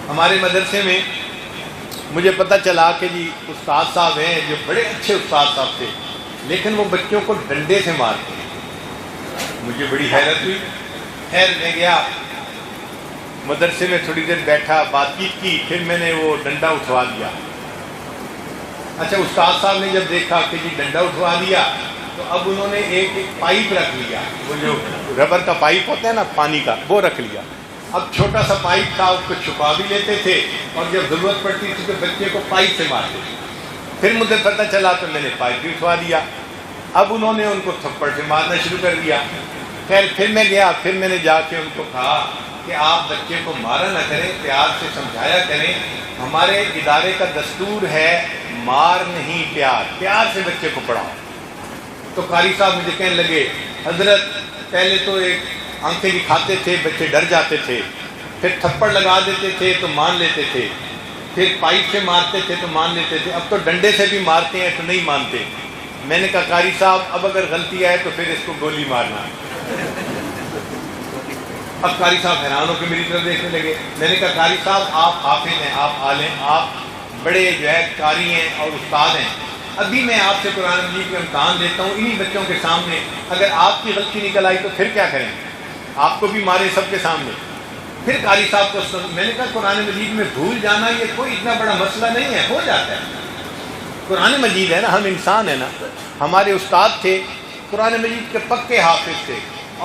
ہمارے مدرسے میں مجھے پتہ چلا کہ جی استاد صاحب ہیں جو بڑے اچھے استاد صاحب تھے، لیکن وہ بچوں کو ڈنڈے سے مارتے ہیں۔ مجھے بڑی حیرت ہوئی۔ خیر میں گیا مدرسے میں، تھوڑی دیر بیٹھا، بات چیت کی، پھر میں نے وہ ڈنڈا اٹھوا دیا۔ اچھا، استاد صاحب نے جب دیکھا کہ جی ڈنڈا اٹھوا دیا تو اب انہوں نے ایک پائپ رکھ لیا، وہ جو ربر کا پائپ ہوتا ہے نا پانی کا، وہ رکھ لیا۔ اب چھوٹا سا پائپ تھا، اس کو چھپا بھی لیتے تھے اور جب ضرورت پڑتی تھی تو بچے کو پائپ سے مارتے تھے۔ پھر مجھے پتہ چلا تو میں نے پائپ بھی اٹھوا دیا۔ اب انہوں نے ان کو تھپڑ سے مارنا شروع کر دیا۔ خیر پھر میں گیا، پھر میں نے جا کے ان کو کہا کہ آپ بچے کو مارا نہ کریں، پیار سے سمجھایا کریں۔ ہمارے ادارے کا دستور ہے مار نہیں پیار، پیار سے بچے کو پڑھاؤ۔ تو قاری صاحب مجھے کہنے لگے حضرت پہلے تو ایک آنکھیں دکھاتے تھے، بچے ڈر جاتے تھے، پھر تھپڑ لگا دیتے تھے تو مان لیتے تھے، پھر پائپ سے مارتے تھے تو مان لیتے تھے، اب تو ڈنڈے سے بھی مارتے ہیں تو نہیں مانتے۔ میں نے کہا قاری صاحب اب اگر غلطی آئے تو پھر اس کو گولی مارنا۔ اب قاری صاحب حیران ہو کے میری طرف دیکھنے لگے۔ میں نے کہا قاری صاحب آپ حافظ ہیں، آپ عالم، آپ بڑے جو ہے قاری ہیں اور استاد ہیں، ابھی میں آپ سے قرآن مجید کا امتحان لیتا ہوں انہی بچوں کے سامنے، اگر آپ کی غلطی نکل آئی تو پھر کیا کریں؟ آپ کو بھی مارے سب کے سامنے۔ پھر قاری صاحب کو میں نے کہا قرآن مجید میں بھول جانا یہ کوئی اتنا بڑا مسئلہ نہیں ہے، ہو جاتا ہے، قرآن مجید ہے نا، ہم انسان ہیں نا۔ ہمارے استاد تھے، قرآن مجید کے پکے حافظ تھے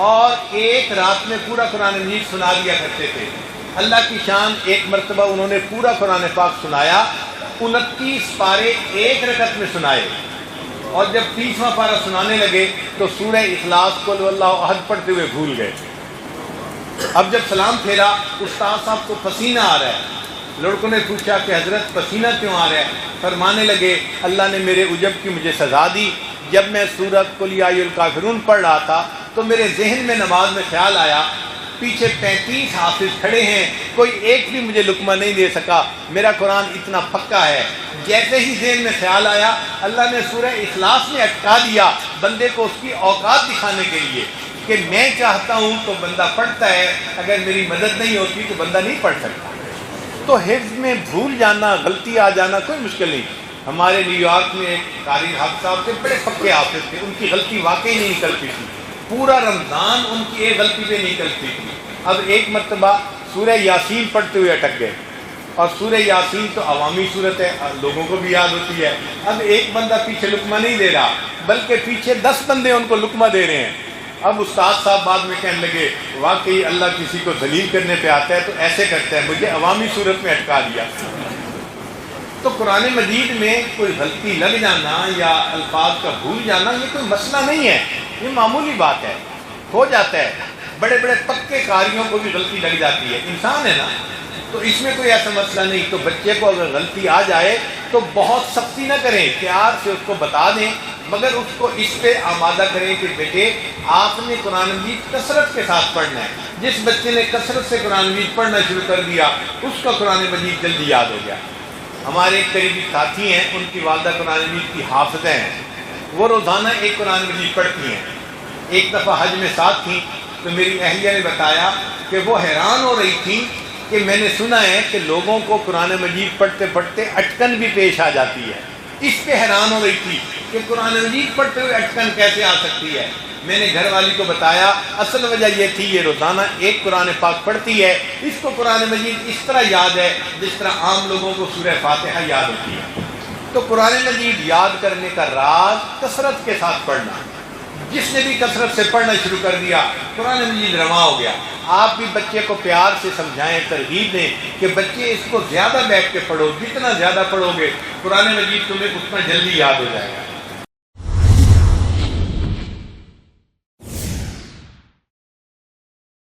اور ایک رات میں پورا قرآن مجید سنا دیا کرتے تھے۔ اللہ کی شان، ایک مرتبہ انہوں نے پورا قرآن پاک سنایا، 29 پارے ایک رکعت میں سنائے، اور جب 30واں پارہ سنانے لگے تو سورہ اخلاص قل واللہ احد پڑھتے ہوئے بھول گئے۔ اب جب سلام پھیرا استاد صاحب کو پسینہ آ رہا ہے، لڑکوں نے پوچھا کہ حضرت پسینہ کیوں آ رہا ہے؟ فرمانے لگے اللہ نے میرے عجب کی مجھے سزا دی، جب میں سورۃ قل یا ایھا الکافرون پڑھ رہا تھا تو میرے ذہن میں نماز میں خیال آیا پیچھے 35 حافظ کھڑے ہیں، کوئی ایک بھی مجھے لقمہ نہیں دے سکا، میرا قرآن اتنا پکا ہے۔ جیسے ہی ذہن میں خیال آیا اللہ نے سورہ اخلاص میں اٹکا دیا بندے کو اس کی اوقات دکھانے کے لیے کہ میں چاہتا ہوں تو بندہ پڑھتا ہے، اگر میری مدد نہیں ہوتی تو بندہ نہیں پڑھ سکتا۔ تو حفظ میں بھول جانا، غلطی آ جانا کوئی مشکل نہیں۔ ہمارے نیو یارک میں ایک قاری حافظ صاحب تھے، بڑے پکے حافظ تھے، ان کی غلطی واقعی نہیں نکلتی تھی، پورا رمضان ان کی ایک غلطی پہ نکلتی تھی۔ اب ایک مرتبہ سورہ یاسین پڑھتے ہوئے اٹک گئے، اور سورہ یاسین تو عوامی صورت ہے، لوگوں کو بھی یاد ہوتی ہے۔ اب ایک بندہ پیچھے لقمہ نہیں دے رہا بلکہ پیچھے 10 بندے ان کو لقمہ دے رہے ہیں۔ اب استاد صاحب بعد میں کہنے لگے واقعی اللہ کسی کو ذلیل کرنے پہ آتا ہے تو ایسے کرتا ہے، مجھے عوامی صورت میں اٹکا دیا۔ تو قرآن مجید میں کوئی غلطی لگ جانا یا الفاظ کا بھول جانا یہ کوئی مسئلہ نہیں ہے، یہ معمولی بات ہے، ہو جاتا ہے۔ بڑے بڑے پکے قاریوں کو بھی غلطی لگ جاتی ہے، انسان ہے نا، تو اس میں کوئی ایسا مسئلہ نہیں۔ تو بچے کو اگر غلطی آ جائے تو بہت سختی نہ کریں، پیار سے اس کو بتا دیں، مگر اس کو اس پہ آمادہ کریں کہ بیٹے آپ نے قرآن مجید کثرت کے ساتھ پڑھنا ہے۔ جس بچے نے کثرت سے قرآن مجید پڑھنا شروع کر دیا اس کا قرآن مجید جلدی یاد ہو گیا۔ ہمارے ایک قریبی ساتھی ہیں، ان کی والدہ قرآن مجید کی حافظہ ہیں، وہ روزانہ ایک قرآن مجید پڑھتی ہیں۔ ایک دفعہ حج میں ساتھ تھیں تو میری اہلیہ نے بتایا کہ وہ حیران ہو رہی تھی کہ میں نے سنا ہے کہ لوگوں کو قرآن مجید پڑھتے پڑھتے اٹکن بھی پیش آ جاتی ہے۔ اس پہ حیران ہو رہی تھی کہ قرآن مجید پڑھتے ہوئے اٹکن کیسے آ سکتی ہے۔ میں نے گھر والی کو بتایا اصل وجہ یہ تھی یہ روزانہ ایک قرآن پاک پڑھتی ہے، اس کو قرآن مجید اس طرح یاد ہے جس طرح عام لوگوں کو سورہ فاتحہ یاد ہوتی ہے۔ تو قرآن مجید یاد کرنے کا راز کثرت کے ساتھ پڑھنا، جس نے بھی کثرت سے پڑھنا شروع کر دیا قرآن مجید رواں ہو گیا۔ آپ بھی بچے کو پیار سے سمجھائیں، ترغیب دیں کہ بچے اس کو زیادہ بیٹھ کے پڑھو، جتنا زیادہ پڑھو گے قرآن مجید تمہیں اتنا جلدی یاد ہو جائے گا۔